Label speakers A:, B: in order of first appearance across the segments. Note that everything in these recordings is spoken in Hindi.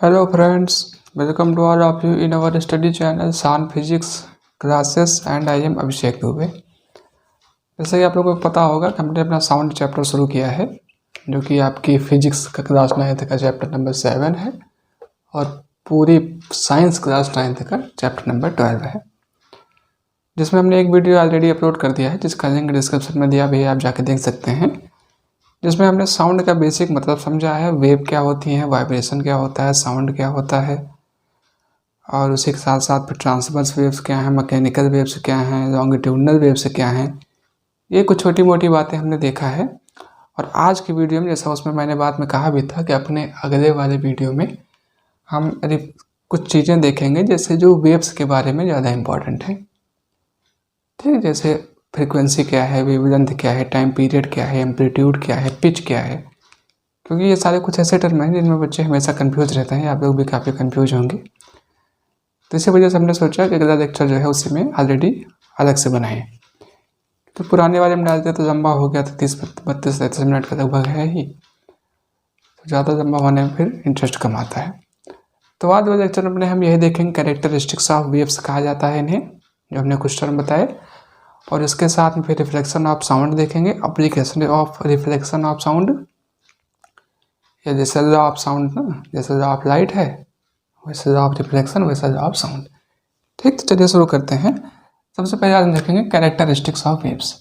A: Hello friends, welcome to all of you in our study channel सान physics classes and I am Abhishek Dubey. जैसे कि आप लोगों को पता होगा कि हमने अपना साउंड चैप्टर शुरू किया है, जो कि आपकी फिजिक्स का क्लास 9th का चैप्टर नंबर 7 है और पूरी साइंस क्लास 9th का चैप्टर नंबर 12 है, जिसमें हमने एक वीडियो ऑलरेडी अपलोड कर दिया है, जिसका लिंक डिस्क्रिप्शन में दिया भी है, आप जाके देख सकते हैं। जिसमें हमने साउंड का बेसिक मतलब समझा है, वेव क्या होती है, वाइब्रेशन क्या होता है, साउंड क्या होता है, और उसी के साथ साथ फिर ट्रांसवर्स वेव्स क्या हैं, मैकेनिकल वेव्स क्या हैं, लॉन्गिट्यूडनल वेव्स क्या हैं। ये कुछ छोटी मोटी बातें हमने देखा है। और आज की वीडियो में जैसा उसमें मैंने बाद में कहा भी था कि अपने अगले वाले वीडियो में हम कुछ चीज़ें देखेंगे जैसे जो वेव्स के बारे में ज़्यादा इम्पॉर्टेंट है। ठीक है, जैसे फ्रीक्वेंसी क्या है, वेवलेंथ क्या है, टाइम पीरियड क्या है, एम्पलीट्यूड क्या है, पिच क्या है, क्योंकि ये सारे कुछ ऐसे टर्म हैं जिनमें बच्चे हमेशा कंफ्यूज रहते हैं। आप लोग भी काफ़ी कंफ्यूज होंगे, तो इसी वजह से हमने सोचा कि अगला लेक्चर जो है उसी में ऑलरेडी अलग से बनाएं। तो पुराने वाले में डालते तो लंबा हो गया था, 30-32-33 मिनट का लगभग है ही, तो ज़्यादा लंबा होने में फिर इंटरेस्ट कम आता है। तो आज वाले लेक्चर में हम यही देखेंगे, कैरेक्टरिस्टिक्स ऑफ वेव्स कहा जाता है इन्हें, जो हमने कुछ टर्म बताए, और इसके साथ में फिर रिफ्लेक्शन ऑफ साउंड देखेंगे, application of reflection of sound, या जैसे लॉ ऑफ साउंड ना, जैसे लॉ ऑफ लाइट है वैसे लॉ ऑफ रिफ्लेक्शन, वैसे लॉ ऑफ साउंड। ठीक, तो चलिए शुरू करते हैं। सबसे पहले हम देखेंगे characteristics of waves.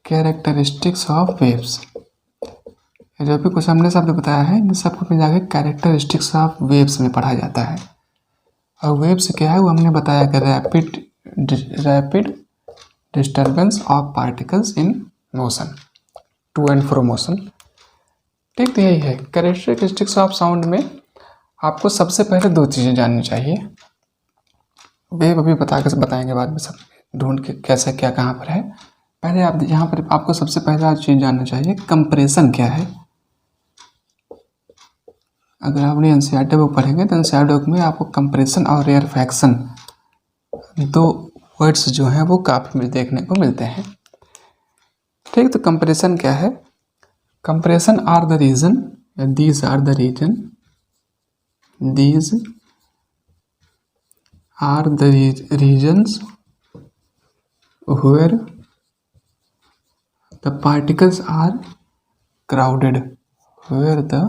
A: Characteristics of waves, जो भी कुछ हमने शब्द बताया है इन सबको मिला के कैरेक्टरिस्टिक्स ऑफ वेव्स में पढ़ा जाता है। और वेव्स क्या है वो हमने बताया कि rapid disturbance of particles in motion, to and fro motion. ठीक, तो यही है कैरेक्टरिस्टिक्स ऑफ साउंड में। आपको सबसे पहले दो चीज़ें जाननी चाहिए, वेव अभी बताएंगे बाद में सब ढूंढ के कैसे क्या कहाँ पर है। पहले आप यहाँ पर आपको सबसे पहला चीज़ जानना चाहिए, कंप्रेशन क्या है। अगर आपने एनसीईआरटी बुक पढ़ेंगे तो एनसीईआरटी बुक में आपको कंप्रेशन और रेयरफैक्शन दो वर्ड्स जो हैं वो काफ़ी देखने को मिलते हैं। ठीक, तो कंप्रेशन क्या है? Compression are the region, these are the region, these are the regions where the particles are crowded, where the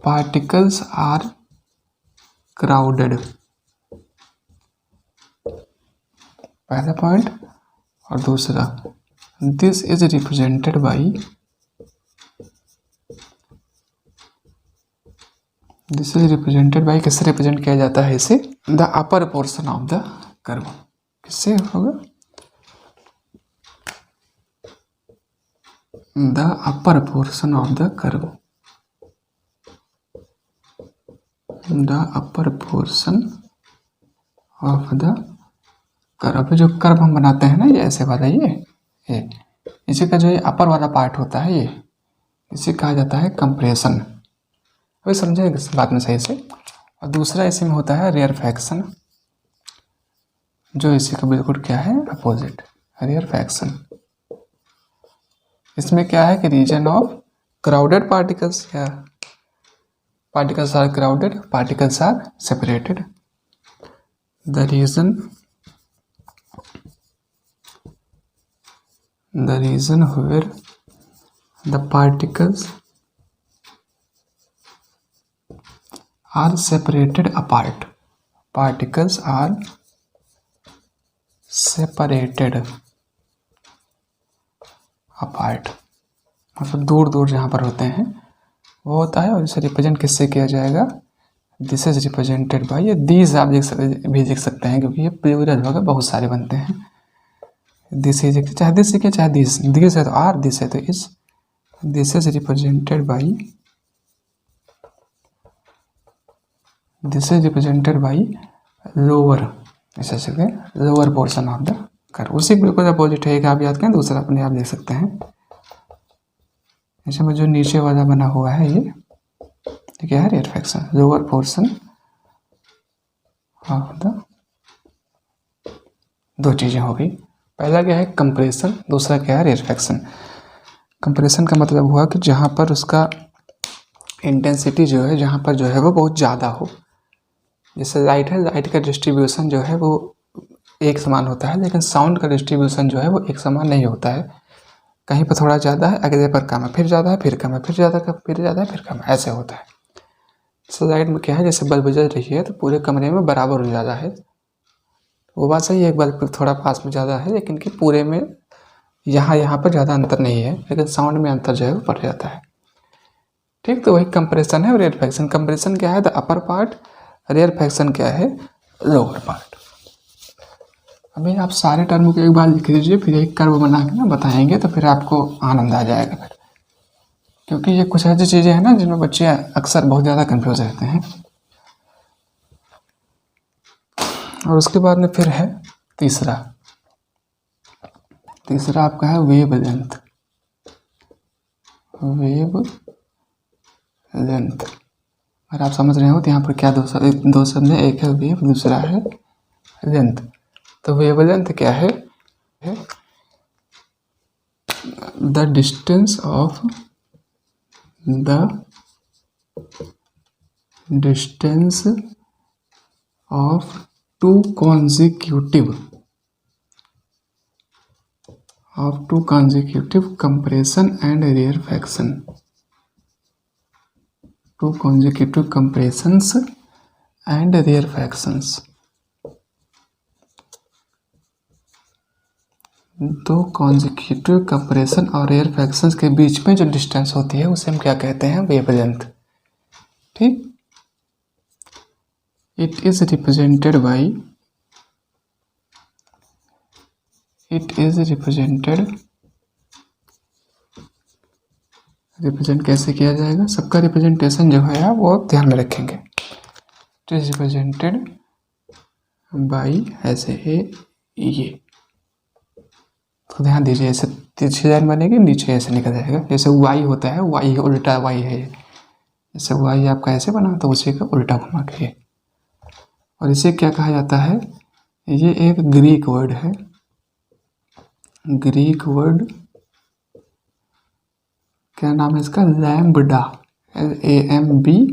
A: particles are crowded, पहला पॉइंट। और दूसरा, this is represented by, this is represented by, किससे रिप्रेजेंट किया जाता है इसे? The upper portion of the curve. किससे होगा? The upper portion of the curve, the upper portion of the curve. जो कर्व हम बनाते हैं ना, ये ऐसे वाला, ये इसी का जो ये अपर वाला पार्ट होता है, ये इसे कहा जाता है कंप्रेशन। अभी समझेंगे इस बात में सही से। और दूसरा इसमें होता है रेयरफैक्शन, जो इसी का बिल्कुल क्या है, अपोजिट, रेयरफैक्शन। इसमें क्या है कि रीजन ऑफ क्राउडेड पार्टिकल्स, या particles are crowded, particles are separated. The region where the particles are separated apart, particles are separated apart, मतलब दूर दूर जहाँ पर होते हैं वो होता है। और इसे रिप्रेजेंट किससे किया जाएगा? दिस इज रिप्रेजेंटेड बाय, ये दीज आप भी लिख सकते हैं, क्योंकि ये प्लूरल होगा, बहुत सारे बनते हैं। दिस इज, चाहे दिस लिखे चाहे दिस, दिस है तो आर, दिस है तो इस। This is represented by, this is represented by lower, ऐसे सकते हैं, lower portion of the curve. उसी बिल्कुल अपोजिट है, आप याद करें, दूसरा अपने आप देख सकते हैं। इसमें जो नीचे वाला बना हुआ है ये क्या है? Rarefaction, lower portion of the. दो चीज़ें हो गई, पहला क्या है कंप्रेशन, दूसरा क्या है रेयरफैक्शन। कंप्रेशन का मतलब हुआ कि जहाँ पर उसका इंटेंसिटी जो है, जहाँ पर जो है वो बहुत ज़्यादा हो। जैसे लाइट है, लाइट का डिस्ट्रीब्यूशन जो है वो एक समान होता है, लेकिन साउंड का डिस्ट्रीब्यूशन जो है वो एक समान नहीं होता है। कहीं पर थोड़ा ज़्यादा है, अगले पर कम है, फिर ज़्यादा है, फिर कम है, फिर ज़्यादा है, फिर ज़्यादा है, फिर कम है, ऐसे होता है। जैसे लाइट में क्या है, जैसे बल्ब जल रही है तो पूरे कमरे में बराबर उजाला है, वो बात सही है, एक बल्ब थोड़ा पास में ज़्यादा है, लेकिन कि पूरे में यहाँ पर ज़्यादा अंतर नहीं है, लेकिन साउंड में अंतर जो है वो बढ़ जाता है। ठीक, तो वही कंप्रेशन है और रेयरफैक्शन। कंप्रेशन क्या है, द अपर पार्ट, रेयरफैक्शन क्या है, लोअर पार्ट। अभी आप सारे टर्म को एक बार लिख लीजिए, फिर एक कर्व बना के ना बताएंगे तो फिर आपको आनंद आ जाएगा फिर, क्योंकि ये कुछ ऐसी चीज़ें हैं ना जिनमें बच्चे अक्सर बहुत ज़्यादा कंफ्यूज रहते हैं। और उसके बाद में फिर है तीसरा आपका है वेव लेंथ। वेव लेंथ अगर आप समझ रहे हो तो यहाँ पर क्या दो शब्द है, एक है वेव, दूसरा है लेंथ। तो वेव लेंथ क्या है, the distance of two consecutive compression and rarefaction, two consecutive compressions and rarefactions, दो कॉन्जिक्यूटिव कंप्रेशन और रेयरफैक्शंस के बीच में जो डिस्टेंस होती है उसे हम क्या कहते हैं, वेवलेंथ। ठीक, इट इज रिप्रेजेंटेड रिप्रेजेंट कैसे किया जाएगा, सबका रिप्रेजेंटेशन जो है वो आप ध्यान में रखेंगे। इट इज रिप्रेजेंटेड बाई ऐसे ये, तो ध्यान दीजिए, ऐसे तिरछी लाइन बनेगी, नीचे ऐसे निकल जाएगा। जैसे वाई होता है, वाई उल्टा वाई है, जैसे वाई आपका ऐसे बना तो उसी का उल्टा घुमा के। और इसे क्या कहा जाता है, ये एक ग्रीक वर्ड है, ग्रीक वर्ड क्या नाम है इसका, लैम्बडा, LAMBDA,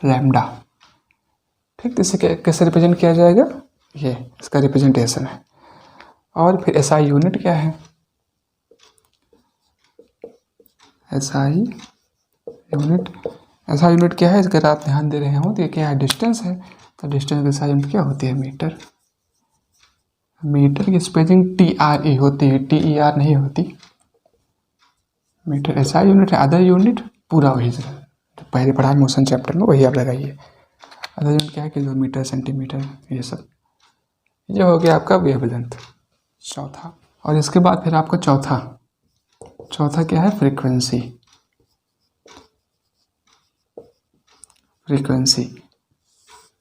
A: लैम्बडा। ठीक, तो इसे कैसे रिप्रेजेंट किया जाएगा, ये इसका रिप्रेजेंटेशन है। और फिर SI यूनिट क्या है, SI यूनिट क्या है, अगर आप ध्यान दे रहे हो तो ये क्या है, डिस्टेंस है। तो डिस्टेंस की SI यूनिट क्या होती है, मीटर। मीटर की स्पेलिंग TRE होती है, TER नहीं होती। मीटर SI यूनिट है। अदर यूनिट पूरा वही जो पहले पढ़ा मोशन चैप्टर में वही आप लगाइए। अदर यूनिट क्या है, किलोमीटर, सेंटीमीटर, ये सब। ये हो गया आपका वेवलेंथ, चौथा। और इसके बाद फिर आपका चौथा क्या है, फ्रीक्वेंसी।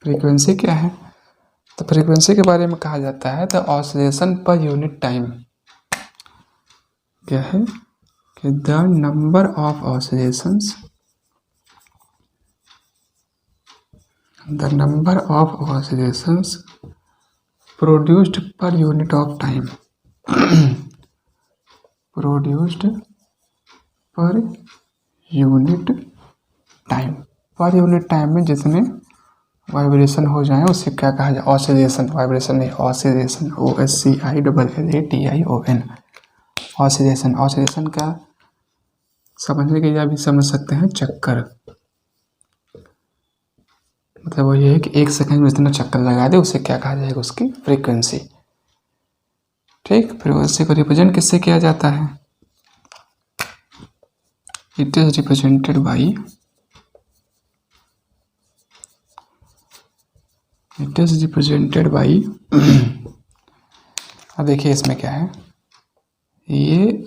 A: फ्रीक्वेंसी क्या है, तो फ्रीक्वेंसी के बारे में कहा जाता है द ऑसिलेशन पर यूनिट टाइम। क्या है कि the number of oscillations produced per unit of time, produced पर यूनिट टाइम में जितने वाइब्रेशन हो जाए उसे क्या कहा जाए, ऑसिलेशन। वाइब्रेशन नहीं, ऑसिलेशन, OSCILLATION, ऑसिलेशन का समझने के लिए आप भी समझ सकते हैं, चक्कर। मतलब वो ये है कि 1 सेकंड में जितना चक्कर लगा दे उसे क्या कहा जाएगा, उसकी फ्रीक्वेंसी। ठीक, फ्रीक्वेंसी को रिप्रेजेंट किससे किया जाता है, इट इज रिप्रेजेंटेड बाई अब देखिए इसमें क्या है, ये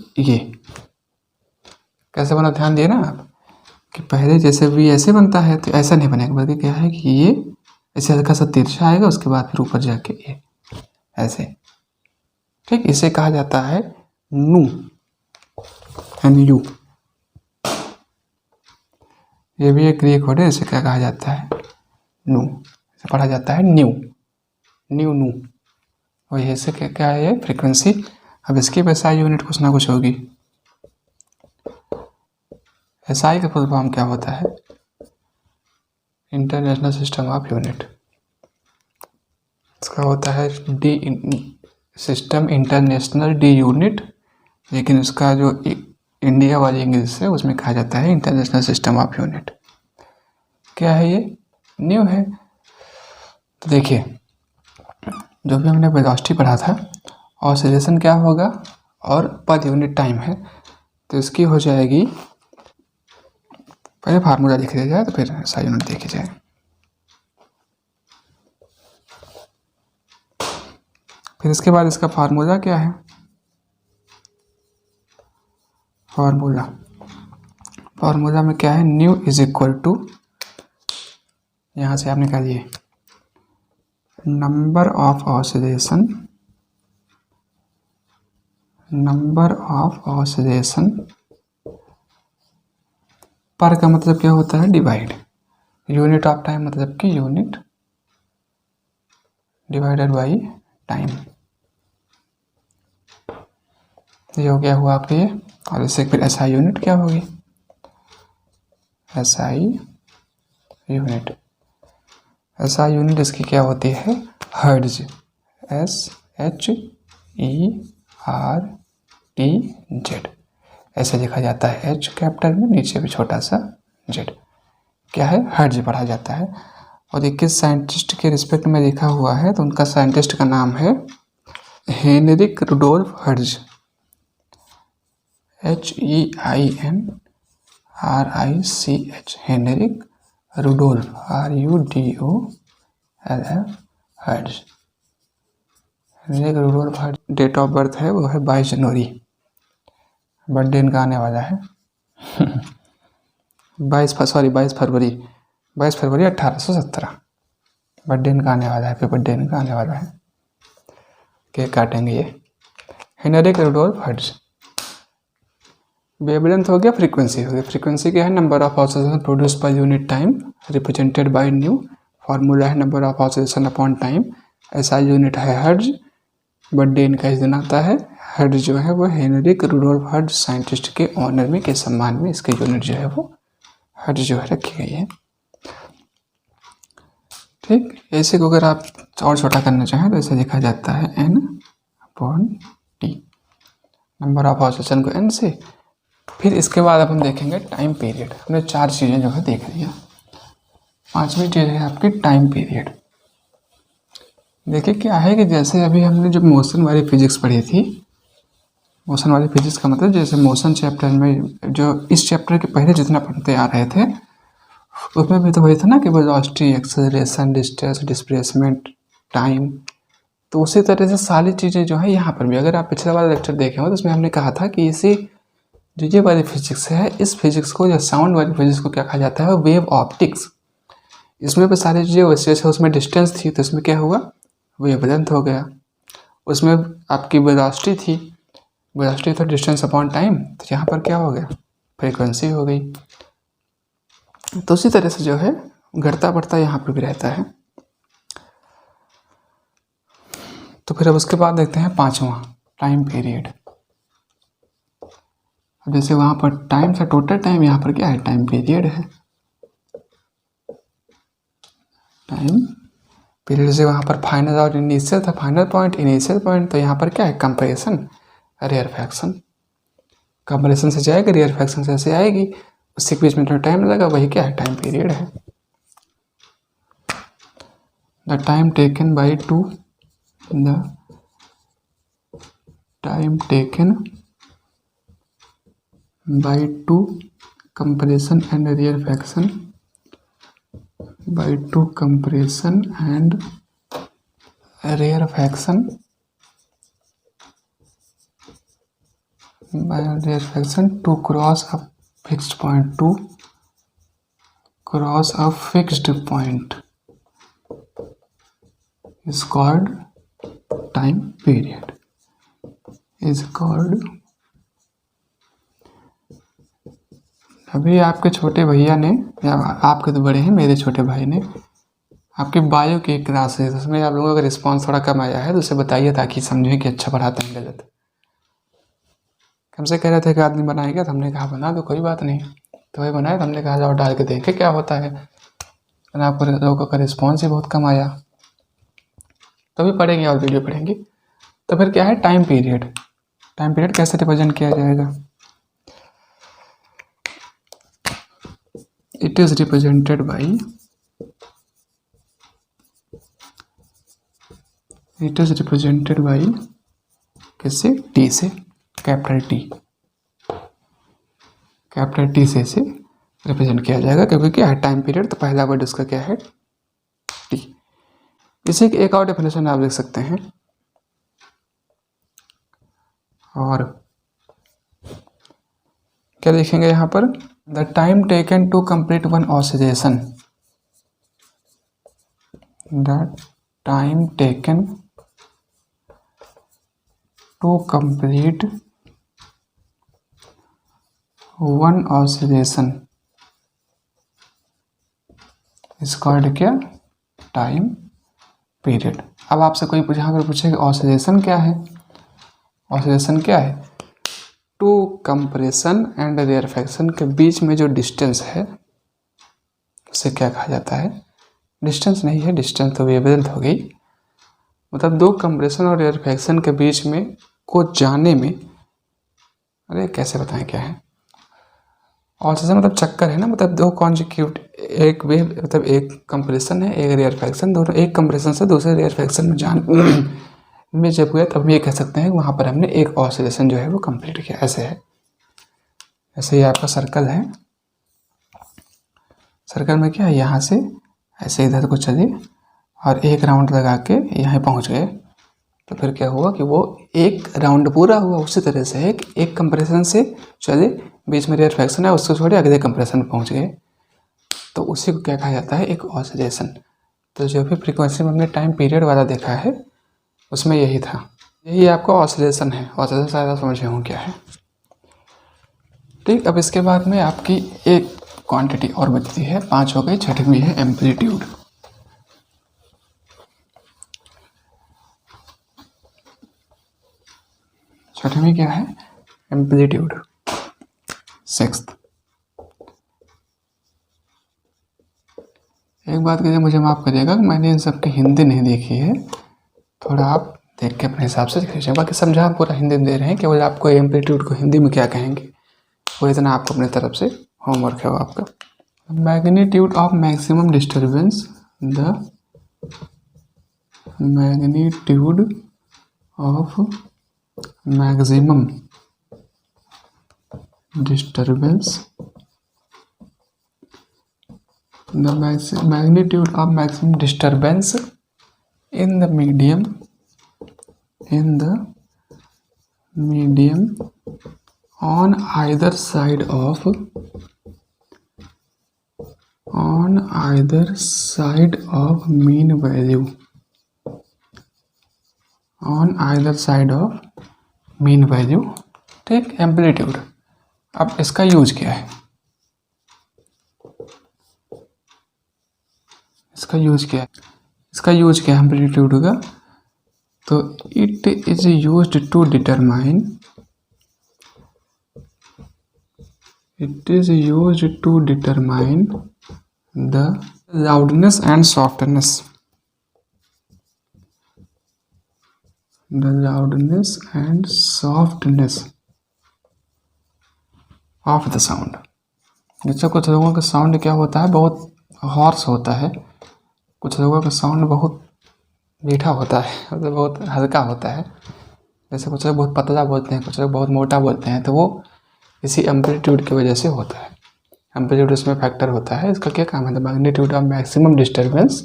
A: कैसे बना, ध्यान दिए ना आप कि पहले जैसे भी ऐसे बनता है तो ऐसा नहीं बनेगा, बल्कि क्या है कि ये ऐसे हल्का सा तिरछा आएगा, उसके बाद फिर ऊपर जाके ये ऐसे। ठीक, इसे कहा जाता है NU, ये भी एक ग्रीक वर्ड है, इसे क्या कहा जाता है, नू, इसे पढ़ा जाता है न्यू। और ऐसे क्या है, फ्रीक्वेंसी। अब इसकी SI यूनिट कुछ ना कुछ होगी। SI का फुल फॉर्म क्या होता है? International system of unit. इसका होता है सिस्टम इंटरनेशनल डी यूनिट, लेकिन उसका जो इंडिया वाली इंग्लिश है उसमें कहा जाता है इंटरनेशनल सिस्टम ऑफ यूनिट। क्या है ये? न्यू है। तो देखिए, जो भी हमने वेलोसिटी पढ़ा था, ऑसिलेशन क्या होगा और पर यूनिट टाइम है, तो इसकी हो जाएगी, पहले फार्मूला लिख दिया जाए तो फिर SI यूनिट देखी जाए। फिर इसके बाद इसका फार्मूला क्या है? फार्मूला में क्या है? न्यू इज इक्वल टू, यहाँ से आप निकालिए, नंबर ऑफ ऑसिलेशन पर का मतलब क्या होता है? डिवाइड। यूनिट ऑफ टाइम मतलब कि यूनिट डिवाइडेड बाई टाइम। ये हो गया हुआ आपके ये। और इससे फिर SI यूनिट क्या होगी? SI यूनिट इसकी क्या होती है? हर्ट्ज। SHERTZ ऐसे लिखा जाता है, H कैपिटल में, नीचे भी छोटा सा Z। क्या है? हर्ट्ज पढ़ा जाता है। और 21 साइंटिस्ट के रिस्पेक्ट में लिखा हुआ है, तो उनका साइंटिस्ट का नाम है Heinrich Rudolf Hertz. HEINRICH, Heinrich Rudolf, RUDOLF Hertz. Heinrich Rudolf Hertz. Date of birth है वो है 22 जनवरी। बर्थडे इनका आने वाला है 22 फरवरी 1817। बर्थडे इनका आने वाला है, फिर बर्थडे इनका आने वाला है। केक काटेंगे ये। Heinrich Rudolf hertz. वेवलेंथ हो गया, फ्रीक्वेंसी हो गया। फ्रीक्वेंसी क्या है? Number of oscillation produce per unit time represented by nu. Formula है number of oscillation upon time. SI unit है हर्ट्ज। बर्थडे इनका इस दिन आता है। हर्ट्ज जो है वो हेनरिक रुडोल्फ हर्ट्ज साइंटिस्ट के ऑनर में, के सम्मान में इसकी यूनिट जो है वो हर्ट्ज जो है रखी गई है। ठीक, ऐसे को अगर आप और छोटा करना चाहें तो ऐसे लिखा जाता है N/T, नंबर ऑफ ऑसिलेशन को N से। फिर इसके बाद अब हम देखेंगे टाइम पीरियड। हमने 4 चीज़ें जो है देख लिया। 5वीं चीज़ है आपकी टाइम पीरियड। देखिए क्या है कि जैसे अभी हमने जब मोशन वाली फिजिक्स पढ़ी थी, मोशन वाली फिजिक्स का मतलब जैसे मोशन चैप्टर में, जो इस चैप्टर के पहले जितना पढ़ते आ रहे थे, उसमें भी तो वही था ना कि velocity, acceleration, distance, displacement, time. तो उसी तरह से सारी चीज़ें जो है यहाँ पर भी, अगर आप पिछले वाला लेक्चर देखे हो तो उसमें हमने कहा था कि इसी जो ये वाली फिजिक्स है, इस फिजिक्स को, या साउंड वाली फिजिक्स को क्या कहा जाता है? Wave optics. इसमें भी सारी चीज़ें वैसे वैसे, उसमें डिस्टेंस थी तो इसमें क्या हुआ? वेवलेंथ हो गया। उसमें आपकी वेलोसिटी थी तो डिस्टेंस अपॉन टाइम, तो यहाँ पर क्या हो गया? फ्रीक्वेंसी हो गई। तो उसी तरह से जो है घटता बढ़ता यहाँ पर भी रहता है। तो फिर अब उसके बाद देखते हैं 5वां, टाइम पीरियड। अब जैसे वहाँ पर टाइम था टोटल टाइम, यहाँ पर क्या है? टाइम पीरियड है। टाइम पीरियड से वहाँ पर फाइनल और इनिशियल था, फाइनल पॉइंट, इनिशियल पॉइंट। तो यहाँ पर क्या है? Compression, rarefaction. कंप्रेशन से जाएगी, रेयरफैक्शन से ऐसे आएगी, उसके बीच में जो टाइम लगा वही क्या है? टाइम पीरियड है। The time taken by two compression and rarefaction, by two compression and rarefaction, by rarefaction to cross a fixed point, is called time period, अभी आपके छोटे भैया ने, या आपके तो बड़े हैं, मेरे छोटे भाई ने आपकी बायो की क्लास है, उसमें आप लोगों का रिस्पांस थोड़ा कम आया है तो उसे बताइए ताकि समझें कि अच्छा पढ़ाते हैं गलत। हमसे कह रहे थे कि आदमी बनाएगा, तो हमने कहा बना दो, कोई बात नहीं। तो वही बनाया, तो हमने कहा जाओ डाल के देखे क्या होता है। आपको लोगों का रिस्पॉन्स ही बहुत कम आया। तो भी पढ़ेंगे और वीडियो पढ़ेंगे। तो फिर क्या है टाइम पीरियड। टाइम पीरियड कैसे रिप्रेजेंट किया जाएगा? इट इज रिप्रेजेंटेड बाई किससे? टी से, कैपिटल टी से इसे रिप्रेजेंट किया जाएगा। क्योंकि क्या है टाइम पीरियड, तो पहला वर्ड इसका क्या है? टी। इसे एक और डेफिनेशन आप लिख सकते हैं। और क्या लिखेंगे यहाँ पर? The time taken to complete one oscillation, the time taken to complete one oscillation is called क्या? Time period. अब आपसे कोई यहाँ पर पूछेगा ऑसिलेशन क्या है? ऑसिलेशन क्या है? टू कंप्रेशन एंड रेयरफैक्शन के बीच में जो डिस्टेंस है उसे क्या कहा जाता है? डिस्टेंस नहीं है, डिस्टेंस तो वेवलेंथ हो गई। मतलब दो कंप्रेशन और रेयरफैक्शन के बीच में को जाने में, अरे कैसे बताएं क्या है? ऑसिलेशन मतलब चक्कर है ना, मतलब दो कॉन्जिक्यूट, एक वेव मतलब एक कंप्रेशन है एक रेयरफैक्शन, दोनों एक कंप्रेशन से दूसरे रेयरफैक्शन में जान में जब हुआ तब हम ये कह सकते हैं वहाँ पर हमने एक ऑसिलेशन जो है वो कंप्लीट किया। ऐसे है, ऐसे ही आपका सर्कल है। सर्कल में क्या है, यहाँ से ऐसे इधर को चले और एक राउंड लगा के यहाँ पहुँच गए, तो फिर क्या हुआ कि वो एक राउंड पूरा हुआ। उसी तरह से एक कंप्रेशन से चले, बीच में रेयरफैक्शन है, उसको छोड़े अगले कंप्रेशन में पहुँच गए, तो उसी को क्या कहा जाता है? एक ऑसिलेशन। तो जो भी फ्रीक्वेंसी में हमने टाइम पीरियड वाला देखा है उसमें यही था, यही आपका ऑसिलेशन है। ऑसिलेशन शायद आप समझे हों क्या है। ठीक, अब इसके बाद में आपकी एक क्वांटिटी और बचती है, 5 हो गई। छठवीं है एम्पलीट्यूड। छठवीं क्या है? एम्पलीट्यूड। सिक्स्थ, एक बात कहिए, मुझे माफ़ करिएगा कि मैंने इन सबकी हिंदी नहीं देखी है, थोड़ा आप देख के अपने हिसाब से लिख लीजिए। बाकी समझा पूरा हिंदी में दे रहे हैं, केवल आपको एम्पलीट्यूड को हिंदी में क्या कहेंगे वो इतना आपको अपनी तरफ से होमवर्क है वो आपका। Magnitude of maximum disturbance, the magnitude of maximum disturbance, the magnitude of maximum disturbance in the medium on either side of mean value, on either side of mean value। ठीक, एम्पलीट्यूड। अब इसका यूज क्या है? इसका यूज क्या है एम्पलीट्यूड का? तो it is used to determine the loudness and softness, of the sound. जैसे कुछ लोगों का साउंड क्या होता है, बहुत हॉर्स होता है, कुछ लोगों का साउंड बहुत मीठा होता है, मतलब बहुत हल्का होता है। जैसे कुछ लोग बहुत पतला बोलते हैं, कुछ लोग बहुत मोटा बोलते हैं, तो वो इसी एम्पलीट्यूड की वजह से होता है। एम्पलीट्यूड इसमें फैक्टर होता है। इसका क्या काम है? The magnitude of maximum disturbance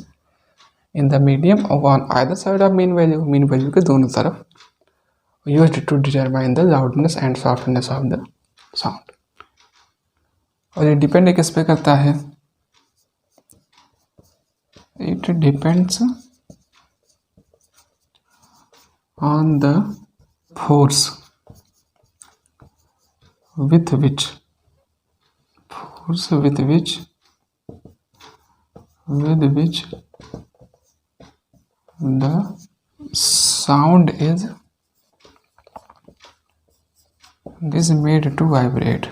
A: in the medium on either side of mean value के दोनों तरफ, used to determine the loudness and softness of the sound. और ये डिपेंड किस पे करता है? It depends on the force with which the sound is this made to vibrate.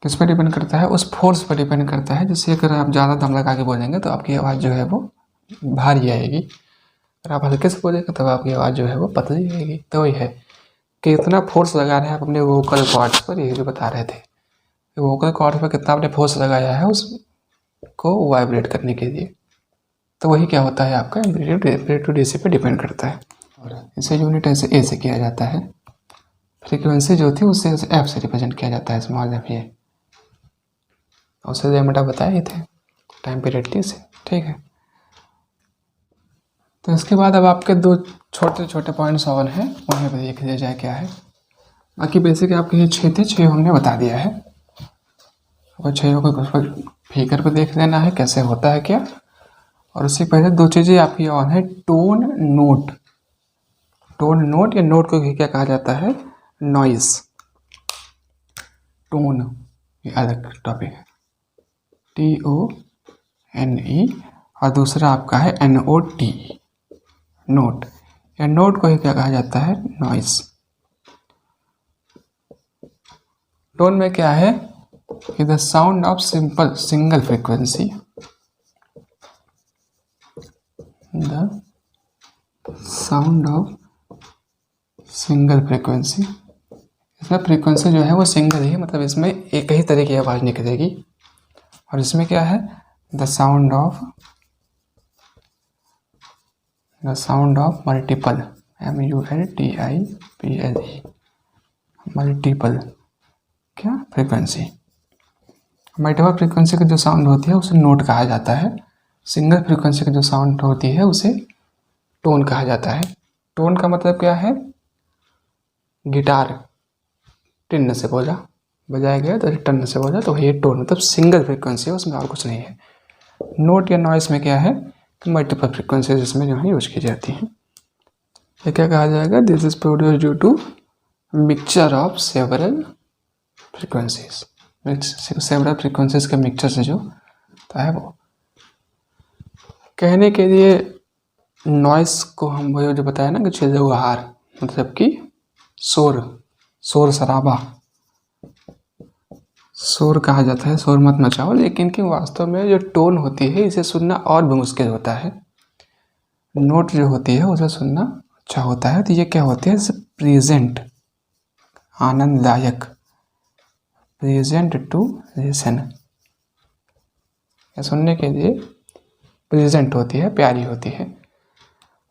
A: किस पर डिपेंड करता है? उस फोर्स पर डिपेंड करता है। जैसे अगर आप ज़्यादा दम लगा के बोलेंगे तो आपकी आवाज़ जो है वो भारी आएगी, अगर आप हल्के से बोलेंगे तब आपकी आवाज़ जो है वो पतली आएगी। तो वही है कि इतना फोर्स लगा रहे हैं आप अपने वोकल कॉर्ड्स पर, ये जो बता रहे थे वोकल कॉर्ड्स पर कितना आपने फोर्स लगाया है उसको वाइब्रेट करने के लिए। तो वही क्या होता है आपका एम्पलीट्यूड डीसी पे डिपेंड करता है। और इसे यूनिट ऐसे ए से किया जाता है, फ्रीक्वेंसी जो थी उससे एफ से रिप्रेजेंट किया जाता है, स्मॉल एफ ये, उससे लेमडा बताए थे, टाइम पीरियड थी इसे, ठीक है। तो इसके बाद अब आपके दो छोटे छोटे पॉइंट्स और हैं, उन्हें भी देख लिया जाए क्या है। बाकी बेसिक आपके ये 6 थे, 6 हमने बता दिया है। और 6 को फिगर पे देख लेना है कैसे होता है क्या। और उससे पहले 2 चीज़ें आपकी और है, टोन नोट। टोन नोट या नोट को क्या कहा जाता है? नॉइस। टोन ये अलग टॉपिक है, TONE, और दूसरा आपका है NOT, नोट। या नोट को ही क्या कहा जाता है? नॉइस। टोन में क्या है कि the sound of single frequency, the sound of single frequency. इसमें फ्रीक्वेंसी जो है वो सिंगल ही, मतलब इसमें एक ही तरह की आवाज़ निकलेगी। और इसमें क्या है? The sound of multiple, MULTIPLE, multiple क्या फ्रीक्वेंसी। मल्टीपल फ्रीक्वेंसी की जो साउंड होती है उसे नोट कहा जाता है। सिंगल फ्रीक्वेंसी की जो साउंड होती है उसे टोन कहा जाता है। टोन का मतलब क्या है? गिटार टिन से बजाया गया तो टन से बोला तो ये टोन, मतलब सिंगल फ्रीक्वेंसी है, उसमें और कुछ नहीं है। नोट या नॉइस में क्या है कि मल्टीपल फ्रीक्वेंसी जिसमें जो है यूज की जाती हैं। ये क्या कहा जाएगा? This is produce due to mixture of several frequencies. Several frequencies के मिक्सचर से जो तो है वो। कहने के लिए नॉइस को हम वो जो बताया ना कि चिल्लाहट, मतलब कि शोर शराबा, शोर कहा जाता है, शोर मत मचाओ। लेकिन कि वास्तव में जो टोन होती है इसे सुनना और भी मुश्किल होता है। नोट जो होती है उसे सुनना अच्छा होता है। तो ये क्या होती है? प्रेजेंट, आनंददायक, प्रेजेंट टू लिसन, सुनने के लिए प्रेजेंट होती है, प्यारी होती है।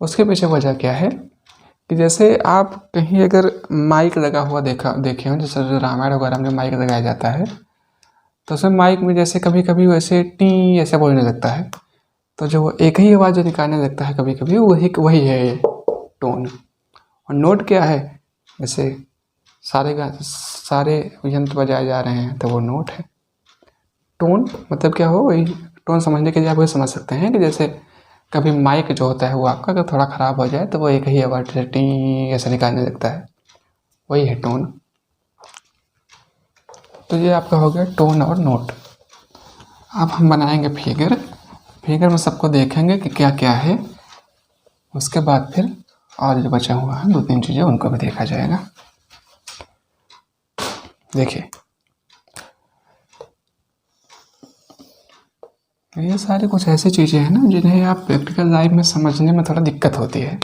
A: उसके पीछे वजह क्या है कि जैसे आप कहीं अगर माइक लगा हुआ देखे हो, जैसे रामायण वगैरह में माइक लगाया जाता है तो उसमें माइक में जैसे कभी कभी वैसे टी ऐसे बोलने लगता है, तो जो एक ही आवाज़ जो निकालने लगता है कभी कभी वही है टोन। और नोट क्या है? जैसे सारे यंत्र बजाए जा रहे हैं तो वो नोट है। टोन मतलब क्या हो? वही टोन समझने के लिए आप वही समझ सकते हैं कि जैसे कभी माइक जो होता है वो आपका अगर थोड़ा ख़राब हो जाए तो वो एक ही आवाज़ से टी ऐसे निकालने लगता है, वही है टोन। तो ये आपका हो गया टोन और नोट। अब हम बनाएंगे फिगर में सबको देखेंगे कि क्या क्या है। उसके बाद फिर और जो बचा हुआ है 2-3 चीज़ें उनको भी देखा जाएगा। देखिए ये सारी कुछ ऐसी चीज़ें हैं ना जिन्हें आप प्रैक्टिकल लाइफ में समझने में थोड़ा दिक्कत होती है।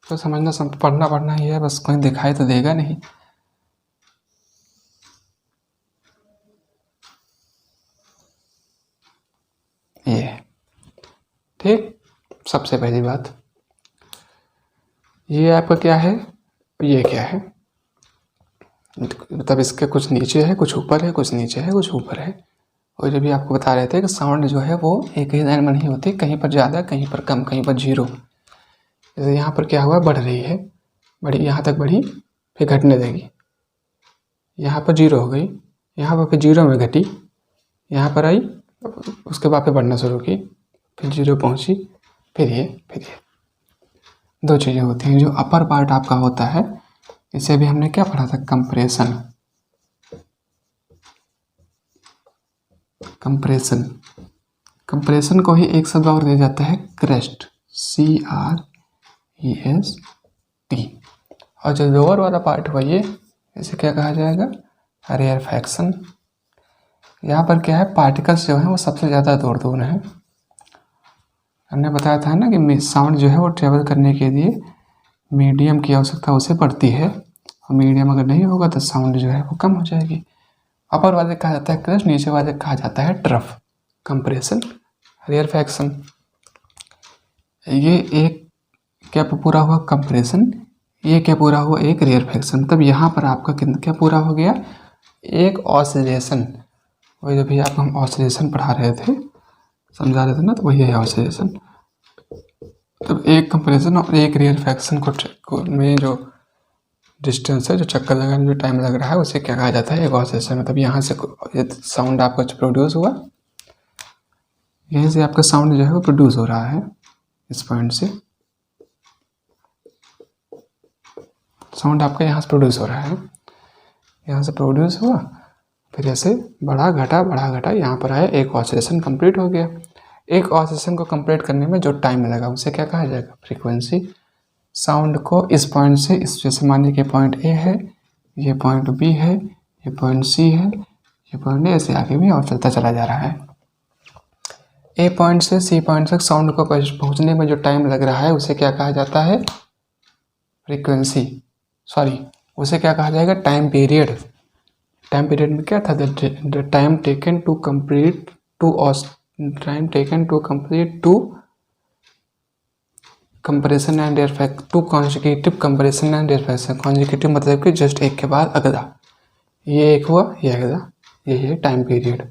A: तो समझना पढ़ना ही है, बस कोई दिखाई तो देगा नहीं। ये ठीक, सबसे पहली बात ये आपका क्या है, ये क्या है, मतलब इसके कुछ नीचे है, कुछ ऊपर है, कुछ नीचे है, कुछ ऊपर है। और जब भी आपको बता रहे थे कि साउंड जो है वो एक ही लाइन में नहीं होती, कहीं पर ज़्यादा, कहीं पर कम, कहीं पर जीरो। जैसे यहाँ पर क्या हुआ, बढ़ रही है, बढ़ी, यहाँ तक बढ़ी, फिर घटने लगी, यहाँ पर जीरो हो गई, यहाँ पर फिर जीरो में घटी, यहाँ पर आई, उसके बाद फिर बढ़ना शुरू की, फिर जीरो पहुँची, फिर ये। दो चीज़ें होती हैं। जो अपर पार्ट आपका होता है इसे भी हमने क्या पढ़ा था, कंप्रेशन। कंप्रेशन को ही एक शब्द और दिया जाता है क्रेस्ट, CREST। EST। और जो लोअर वाला पार्ट हुआ ये, इसे क्या कहा जाएगा, रेयरफैक्शन। यहाँ पर क्या है, पार्टिकल्स जो है वो सबसे ज़्यादा दूर दूर हैं। हमने बताया था ना कि साउंड जो है वो ट्रेवल करने के लिए मीडियम की आवश्यकता उसे पड़ती है, और मीडियम अगर नहीं होगा तो साउंड जो है वो कम हो जाएगी। अपर वाले कहा जाता है क्रस्ट, नीचे वाले कहा जाता है ट्रफ। कंप्रेशन, रेयरफैक्शन, ये एक क्या पूरा हुआ कंप्रेशन, ये क्या पूरा हुआ, एक रेयरफैक्शन। तब यहाँ पर आपका क्या पूरा हो गया, एक ऑसिलेशन। वही अभी आपको हम ऑसिलेशन पढ़ा रहे थे, समझा रहे थे ना, तो वही है ऑसिलेशन। तब एक कंप्रेशन और एक रेयरफैक्शन को में जो डिस्टेंस है, जो चक्कर लगाने में जो टाइम लग रहा है, उसे क्या कहा जाता है, एक ऑसिलेशन। मतलब यहाँ से साउंड आपका प्रोड्यूस हुआ, यहीं से आपका साउंड जो है वो प्रोड्यूस हो रहा है, इस पॉइंट से साउंड आपका यहाँ से प्रोड्यूस हो रहा है, यहाँ से प्रोड्यूस हुआ, फिर ऐसे बढ़ा घटा यहाँ पर आया, एक ऑसिलेशन कंप्लीट हो गया। एक ऑसिलेशन को कंप्लीट करने में जो टाइम लगा उसे क्या कहा जाएगा, फ्रीक्वेंसी। साउंड को इस पॉइंट से, इस जैसे मानिए कि पॉइंट ए है, ये पॉइंट बी है, ये पॉइंट सी है, ये पॉइंट ऐसे आगे भी और चलता चला जा रहा है। ए पॉइंट से सी पॉइंट तक साउंड को पहुंचने में जो टाइम लग रहा है उसे क्या कहा जाता है, फ्रीक्वेंसी, सॉरी उसे क्या कहा जाएगा, टाइम पीरियड। टाइम पीरियड में क्या था, the time taken to complete two compression and rarefaction, two consecutive compression and rarefaction. Consecutive मतलब कि जस्ट एक के बाद अगला, ये एक हुआ, ये अगला, ये है टाइम पीरियड।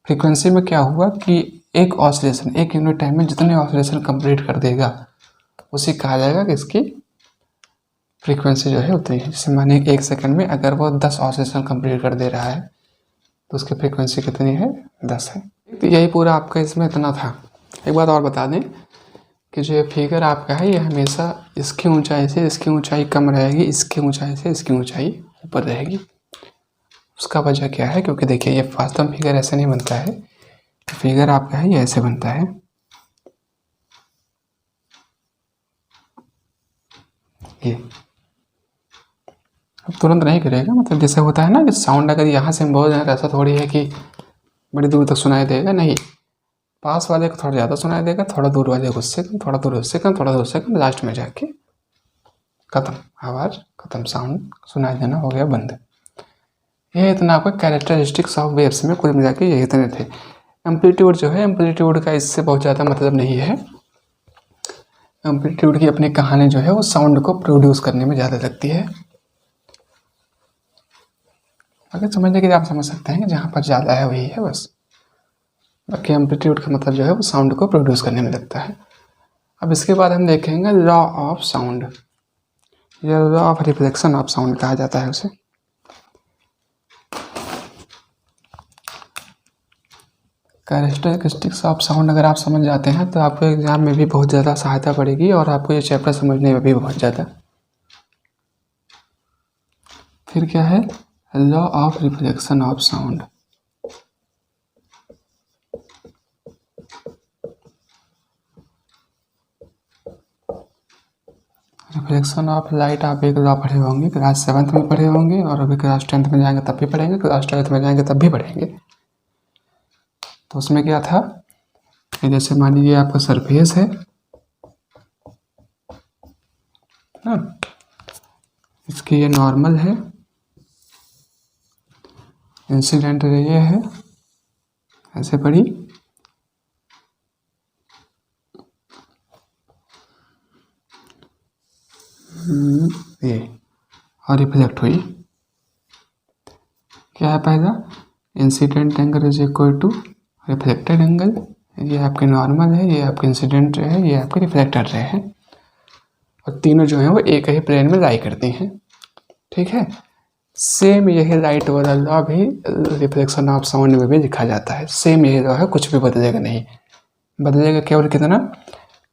A: फ्रीक्वेंसी में क्या हुआ कि एक ऑसिलेशन, एक यूनिट टाइम में जितने ऑसिलेशन कंप्लीट कर देगा उसे कहा जाएगा कि इसकी फ्रीक्वेंसी जो है उतनी है। जैसे मानिए 1 सेकंड में अगर वो 10 ऑसिलेशन कंप्लीट कर दे रहा है तो उसकी फ्रीक्वेंसी कितनी है, 10 है। तो यही पूरा आपका इसमें इतना था। एक बात और बता दें कि जो ये फिगर आपका है, ये हमेशा इसकी ऊंचाई से इसकी ऊंचाई कम रहेगी, इसकी ऊंचाई से इसकी ऊंचाई ऊपर रहेगी। उसका वजह क्या है, क्योंकि देखिए ये वास्तव में फिगर ऐसे नहीं बनता है, फिगर आपका है ये ऐसे बनता है, ये अब तुरंत नहीं गिरेगा। मतलब जैसे होता है ना कि साउंड अगर यहाँ से बोल रहे हैं, ऐसा थोड़ी है कि बड़ी दूर तक सुनाई देगा, नहीं, पास वाले को थोड़ा ज़्यादा सुनाई देगा, थोड़ा दूर वाले को उससे कम, थोड़ा दूर उससे कम, थोड़ा दूर उससे कम, लास्ट में जाके खत्म, आवाज़ खत्म, साउंड सुनाई देना हो गया बंद। ये इतना आपका कैरेक्टरिस्टिक्स ऑफ वेव्स में कुल मिला के ये इतने थे। एम्पलीट्यूड जो है, एम्पलीट्यूड का इससे बहुत ज़्यादा मतलब नहीं है। एम्पलीट्यूड की अपनी कहानी जो है वो साउंड को प्रोड्यूस करने में ज़्यादा लगती है। अगर समझने के लिए आप समझ सकते हैं कि जहाँ पर ज़्यादा है वही है बस, बाकी एम्पलीट्यूड का मतलब जो है वो साउंड को प्रोड्यूस करने में लगता है। अब इसके बाद हम देखेंगे लॉ ऑफ साउंड, या law of reflection of sound कहा जाता है उसे। कैरेक्टरिस्टिक्स ऑफ साउंड अगर आप समझ जाते हैं तो आपको एग्जाम में भी बहुत ज़्यादा सहायता पड़ेगी और आपको ये चैप्टर समझने में भी बहुत ज़्यादा। फिर क्या है, law of reflection of sound. Reflection of light आप एक लॉ पढ़े होंगे, क्लास 7th में पढ़े होंगे, और अभी क्लास 10th में जाएंगे तब भी पढ़ेंगे, क्लास 12th में जाएंगे तब भी पढ़ेंगे। तो उसमें क्या था कि जैसे मान लीजिए आपका सरफेस है ना, इसकी ये नॉर्मल है, इंसिडेंट रे ये है, ऐसे पढ़ी, ये, और रिफ्लेक्ट हुई। क्या है पहला, incident angle is equal to reflected angle. ये आपके नॉर्मल है, ये आपके इंसिडेंट रे है, ये आपके रिफ्लेक्टेड रे है, और तीनों जो है वो एक ही प्लेन में लाई करती हैं। ठीक है, सेम यही लाइट वाला लॉ भी रिफ्लेक्शन ऑफ साउंड में भी लिखा जाता है। सेम यही लॉ है, कुछ भी बदलेगा नहीं, बदलेगा केवल कितना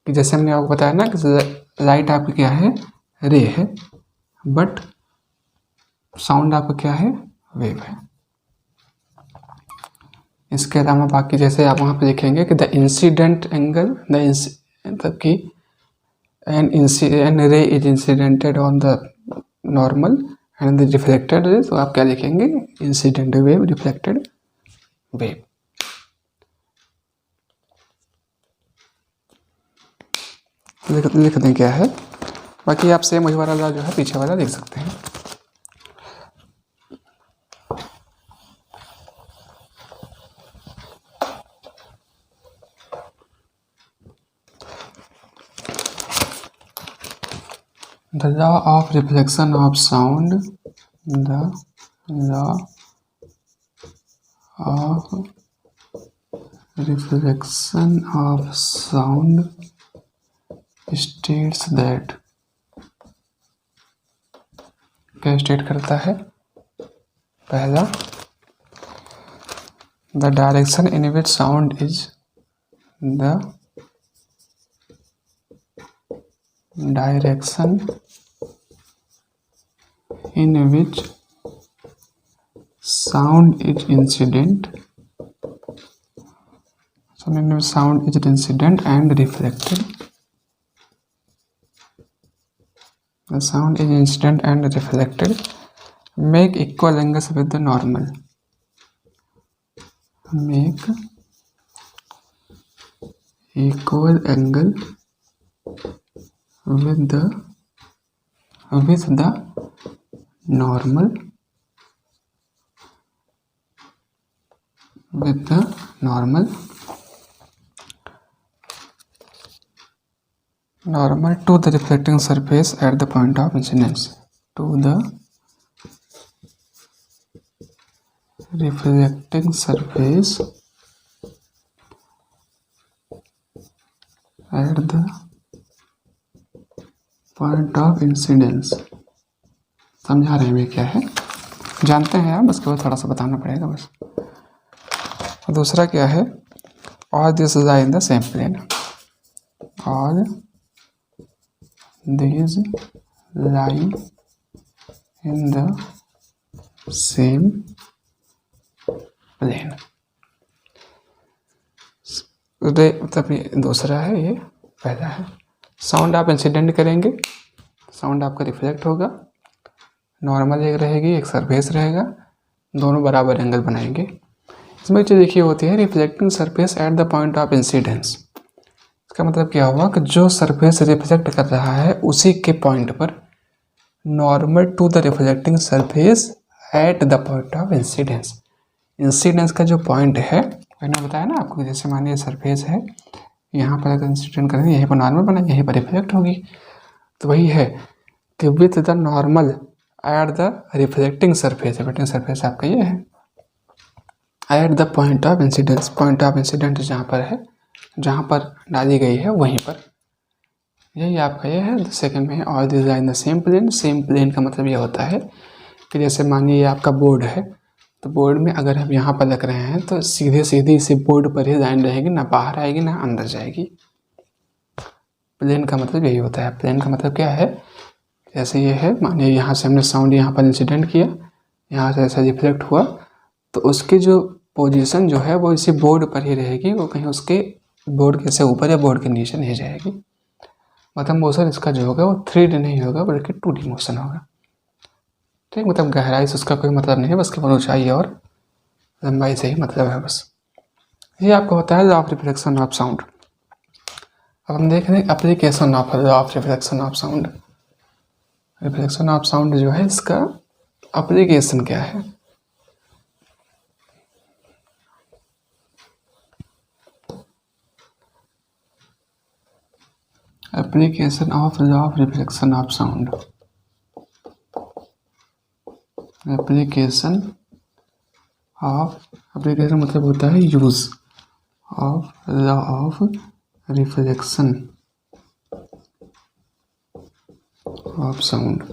A: कि जैसे हमने आपको बताया ना कि लाइट आपकी क्या है, रे है, बट साउंड आपका क्या है, वेव है। इसके अलावा बाकी जैसे आप वहाँ पे लिखेंगे कि द इंसिडेंट एंगल, मतलब कि an ray is incidented on the normal and the reflected ray, तो आप क्या लिखेंगे, इंसिडेंट वेव, रिफ्लेक्टेड वेव। लिख दें क्या है, बाकी आप सेम वही वाला जो है पीछे वाला लिख सकते हैं। The law of reflection of sound, the law of reflection of sound states that, क्या स्टेट करता है, पहला, the direction in which sound is, the direction in which sound is incident, sound is incident and reflected, the sound is incident and reflected, make equal angles with the normal, make equal angle with the normal, with the normal to the reflecting surface at the point of incidence, to the reflecting surface at the point of incidence। समझा रहे हैं क्या है, जानते हैं आप, बस केवल थोड़ा सा बताना पड़ेगा बस। और दूसरा क्या है, all these lie in the same plane, all these lie in the same plane। मतलब ये दूसरा है, ये पहला है। साउंड आप इंसिडेंट करेंगे, साउंड आपका रिफ्लेक्ट होगा, नॉर्मल एक रहेगी, एक सरफेस रहेगा, दोनों बराबर एंगल बनाएंगे। इसमें एक चीज़ देखिए होती है, reflecting surface at the point of incidence. इसका मतलब क्या हुआ कि जो सरफेस रिफ्लेक्ट कर रहा है उसी के पॉइंट पर normal to the reflecting surface at the point of incidence. Incidence का जो पॉइंट है, मैंने बताया ना आपको, जैसे मानिए सरफेस है, यहाँ पर अगर इंसिडेंट करेंगे, यहीं पर नॉर्मल बना, यहीं पर रिफ्लेक्ट होगी, तो वही है कि with the normal at the reflecting surface, reflecting surface आपका ये है, eight the point of incidence, point of incident जहाँ पर है, जहाँ पर डाली गई है वहीं पर, यही आपका ये है। सेकंड में all this are in the same plane. Same plane का मतलब ये होता है कि जैसे मानिए ये आपका बोर्ड है, तो बोर्ड में अगर हम यहाँ पर लग रहे हैं तो सीधे सीधे इसी बोर्ड पर ही लाइन रहेगी, ना बाहर आएगी ना अंदर जाएगी। प्लेन का मतलब यही होता है। प्लेन का मतलब क्या है, जैसे ये है, मानिए यहाँ से हमने साउंड यहाँ पर इंसिडेंट किया, यहाँ से ऐसा रिफ्लेक्ट हुआ, तो उसकी जो पोजीशन जो है वो इसी बोर्ड पर ही रहेगी, वो कहीं उसके बोर्ड के से ऊपर या बोर्ड के नीचे नहीं जाएगी। मतलब मोशन इसका जो होगा वो 3D नहीं होगा बल्कि 2D मोशन होगा। ठीक, मतलब गहराई से उसका कोई मतलब नहीं है, बस केवल ऊंचाई और लंबाई से ही मतलब है बस। ये आपको होता है law of reflection of sound. अब हम देख रहे हैं application of law of reflection of sound. Reflection of sound जो है इसका एप्लीकेशन क्या है। Application of law of reflection of sound. Application मतलब होता है use of law of reflection of sound.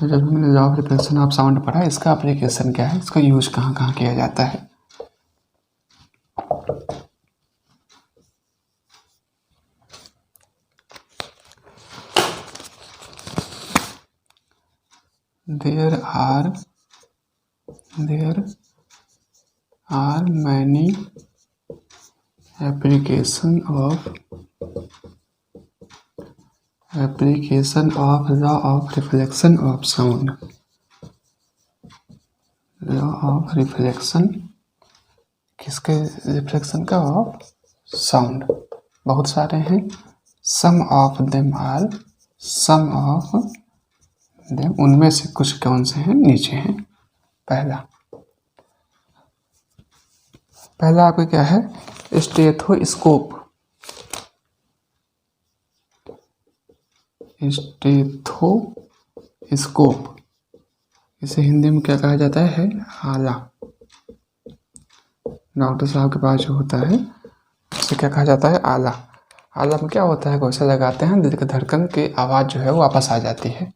A: जब हमने law of reflection of sound पढ़ा, इसका एप्लीकेशन क्या है, इसका यूज कहाँ कहाँ किया जाता है। There are many applications of application of law of reflection of sound. Law of reflection किसके? रिफ्लेक्शन का ऑफ साउंड। बहुत सारे हैं। Some of them are, some of them, उनमें से कुछ कौन से हैं? नीचे हैं। पहला आपका क्या है? स्टेथोस्कोप। स्टेथोस्कोप इसे हिंदी में क्या कहा जाता है? आला। डॉक्टर साहब के पास जो होता है उसे क्या कहा जाता है? आला। आला में क्या होता है? गोसा लगाते हैं, दिल की धड़कन की आवाज़ जो है वो वापस आ जाती है,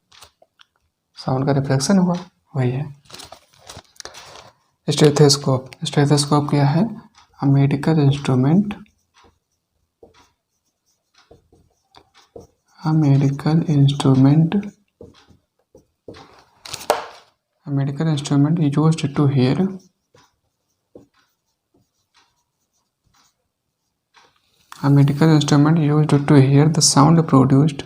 A: साउंड का रिफ्लेक्शन हुआ, वही है स्टेथोस्कोप। स्टेथोस्कोप क्या है? A medical instrument, a medical instrument used to hear the sound produced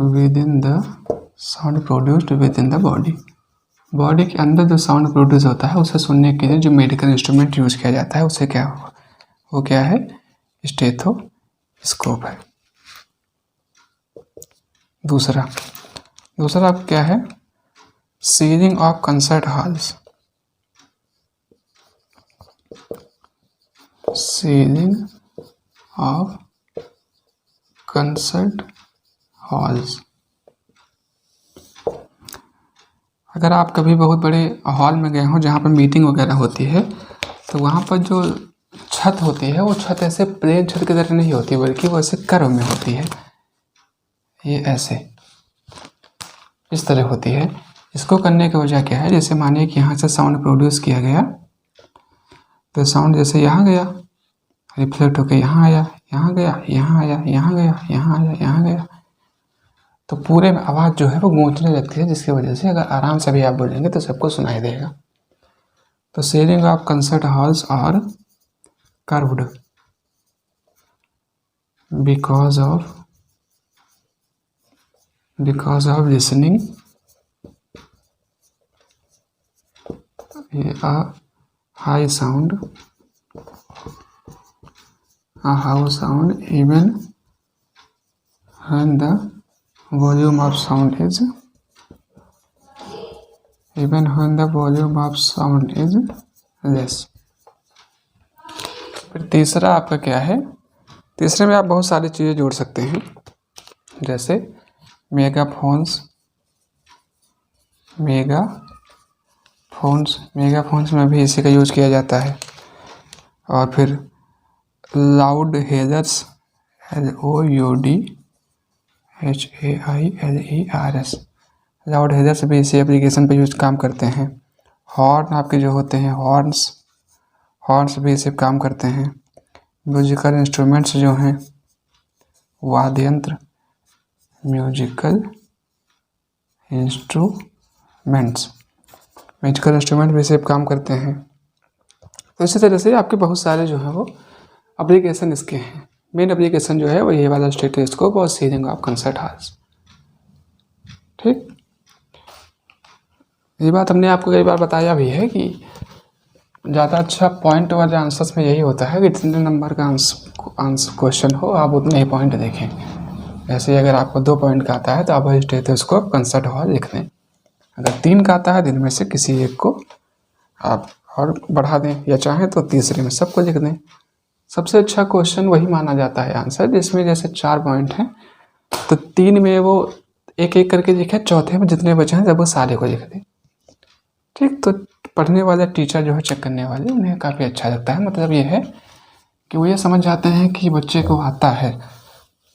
A: within the body के अंदर जो साउंड प्रोड्यूस होता है उसे सुनने के लिए जो मेडिकल इंस्ट्रूमेंट यूज किया जाता है उसे क्या हो? वो क्या है? स्टेथोस्कोप है। दूसरा क्या है? Ceiling of concert halls. Ceiling of concert halls. अगर आप कभी बहुत बड़े हॉल में गए हो जहाँ पर मीटिंग वगैरह होती है तो वहाँ पर जो छत होती है वो छत ऐसे प्लेन छत की तरह नहीं होती, बल्कि वो ऐसे कर्व में होती है। ये ऐसे इस तरह होती है। इसको करने की वजह क्या है? जैसे मानिए कि यहाँ से साउंड प्रोड्यूस किया गया तो साउंड जैसे यहाँ गया, रिफ्लेक्ट होकर यहाँ आया, यहाँ गया, यहाँ आया, यहाँ गया, यहाँ आया, यहाँ गया, तो पूरे में आवाज़ जो है वो गूंजने लगती है, जिसकी वजह से अगर आराम से भी आप बोलेंगे तो सबको सुनाई देगा। तो ceiling of concert halls are curved because of listening a high sound, even when the volume of sound is less। फिर तीसरा आपका क्या है? तीसरे में आप बहुत सारी चीज़ें जोड़ सकते हैं, जैसे मेगाफोन्स में भी इसी का यूज किया जाता है। और फिर लाउड हेजर्स, LOUDHAILERS, लाउड हेजर्स भी इसी एप्लीकेशन पे यूज काम करते हैं। हॉर्न आपके जो होते हैं हॉर्न्स भी इसे काम करते हैं। म्यूजिकल इंस्ट्रूमेंट्स जो हैं, वाद्य यंत्र, म्यूजिकल इंस्ट्रूमेंट भी इसे काम करते हैं। तो इसी तरह से आपके बहुत सारे जो है वो एप्लीकेशन इसके हैं। मेन एप्लीकेशन जो है वो ये वाला स्टेथोस्कोप और सीलिंग ऑफ कंसर्ट हॉल्स। ठीक, ये बात हमने आपको कई बार बताया भी है कि ज़्यादा अच्छा पॉइंट वाले आंसर्स में यही होता है कि जितने नंबर का आंसर क्वेश्चन हो आप उतने ही पॉइंट देखें। ऐसे ही अगर आपको 2 पॉइंट का आता है तो आप स्टेथोस्कोप कंसर्ट हॉल लिख दें। अगर 3 का आता है तो इनमें से किसी एक को आप और बढ़ा दें, या चाहें तो तीसरे में सबको लिख दें। सबसे अच्छा क्वेश्चन वही माना जाता है आंसर जिसमें जैसे 4 पॉइंट हैं तो 3 में वो एक एक करके लिखे, चौथे में जितने बचे हैं जब वो सारे को लिख दें। ठीक, तो पढ़ने वाले टीचर जो है, चेक करने वाले, उन्हें काफ़ी अच्छा लगता है। मतलब ये है कि वो ये समझ जाते हैं कि बच्चे को आता है,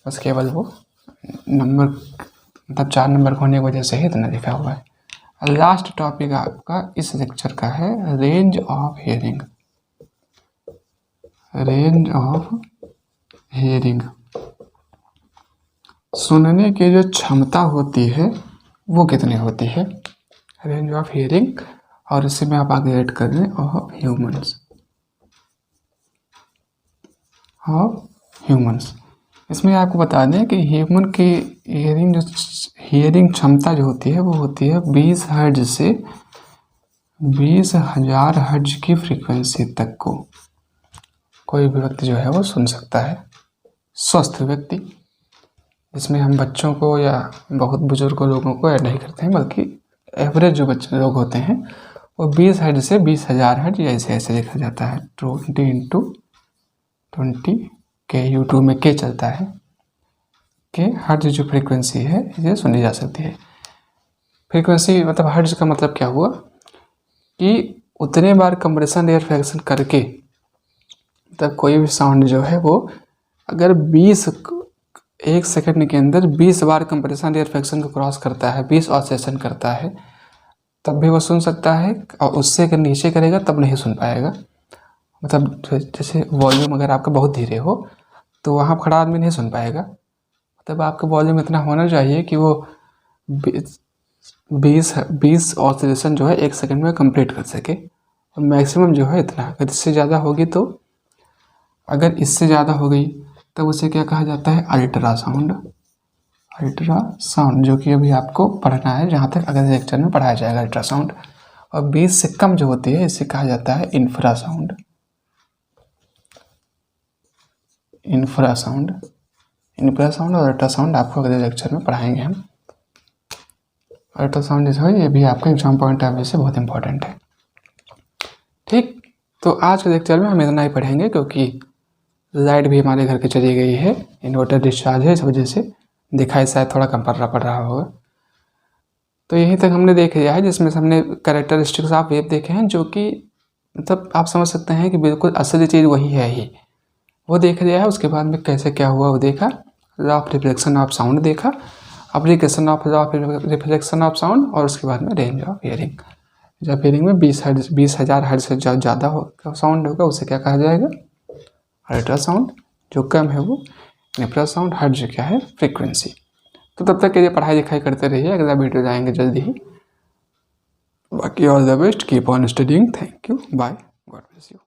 A: बस केवल वो नंबर मतलब 4 नंबर होने की वजह से ही इतना लिखा हुआ है। लास्ट टॉपिक आपका इस लेक्चर का है रेंज ऑफ हियरिंग। सुनने की जो क्षमता होती है वो कितनी होती है? रेंज ऑफ हियरिंग और इसी में आप आगे ऐड कर दें ऑफ ह्यूमंस। इसमें आपको बता दें कि ह्यूमन की हियरिंग क्षमता जो होती है वो होती है 20 हर्ट्ज से 20,000 हर्ट्ज की फ्रीक्वेंसी तक को कोई भी व्यक्ति जो है वो सुन सकता है, स्वस्थ व्यक्ति। इसमें हम बच्चों को या बहुत बुजुर्ग लोगों को ऐड नहीं करते हैं, बल्कि एवरेज जो बच्चे लोग होते हैं वो 20 हर्ट्ज से 20,000 हर्ट्ज या ऐसे लिखा जाता है। 20 के U2 में के चलता है कि हर्ट्ज जो फ्रीक्वेंसी है ये सुनी जा सकती है। फ्रीक्वेंसी मतलब हर्ट्ज का मतलब क्या हुआ कि उतने बार कंप्रेशन एयर फ्रैक्शन करके तब कोई भी साउंड जो है वो अगर 1 सेकंड के अंदर 20 बार कंप्रेशन एयर फ्रैक्शन को क्रॉस करता है, 20 ऑसिलेशन करता है, तब भी वो सुन सकता है। और उससे अगर नीचे करेगा तब नहीं सुन पाएगा। मतलब जैसे वॉल्यूम अगर आपका बहुत धीरे हो तो वहाँ खड़ा आदमी नहीं सुन पाएगा। मतलब आपका वॉल्यूम इतना होना चाहिए कि वो 20 ऑसिलेशन जो है 1 सेकंड में कंप्लीट कर सके, और मैक्सिमम जो है इतना। अगर इससे ज़्यादा होगी तो अगर इससे ज़्यादा हो गई तब उसे क्या कहा जाता है, अल्ट्रासाउंड। अल्ट्रासाउंड जो कि अभी आपको पढ़ना है, जहाँ तक अगले लेक्चर में पढ़ाया जाएगा अल्ट्रासाउंड। और 20 से कम जो होती है इसे कहा जाता है इंफ्रासाउंड। इंफ्रासाउंड और अल्ट्रासाउंड आपको अगले लेक्चर में पढ़ाएंगे हम। अल्ट्रासाउंड जो है ये भी आपका एग्जाम पॉइंट ऑफ व्यू से बहुत इंपॉर्टेंट है। ठीक, तो आज के लेक्चर में हम इतना ही पढ़ेंगे, क्योंकि लाइट भी हमारे घर की चली गई है, इन्वर्टर डिस्चार्ज है, इस वजह से दिखाई शायद थोड़ा कम पड़ रहा होगा। तो यहीं तक हमने देख लिया है, जिसमें से हमने कैरेक्टरिस्टिक्स ऑफ वेव देखे हैं, जो कि मतलब आप समझ सकते हैं कि बिल्कुल असली चीज़ वही है ही, वो देख लिया है। उसके बाद में कैसे क्या हुआ वो देखा, law of reflection of sound देखा, application of law of reflection of sound, और उसके बाद में रेंज ऑफ हियरिंग। जब हियरिंग में 20,000 हर्ट्ज से ज़्यादा साउंड होगा उसे क्या कहा जाएगा, अल्ट्रासाउंड। जो कम है वो इंफ्रासाउंड। हर्ट्ज क्या है, फ्रीक्वेंसी। तो तब तक के लिए पढ़ाई लिखाई करते रहिए, अगला वीडियो जाएंगे जल्दी ही। बाकी all the best, keep on studying. Thank you, bye, God bless you.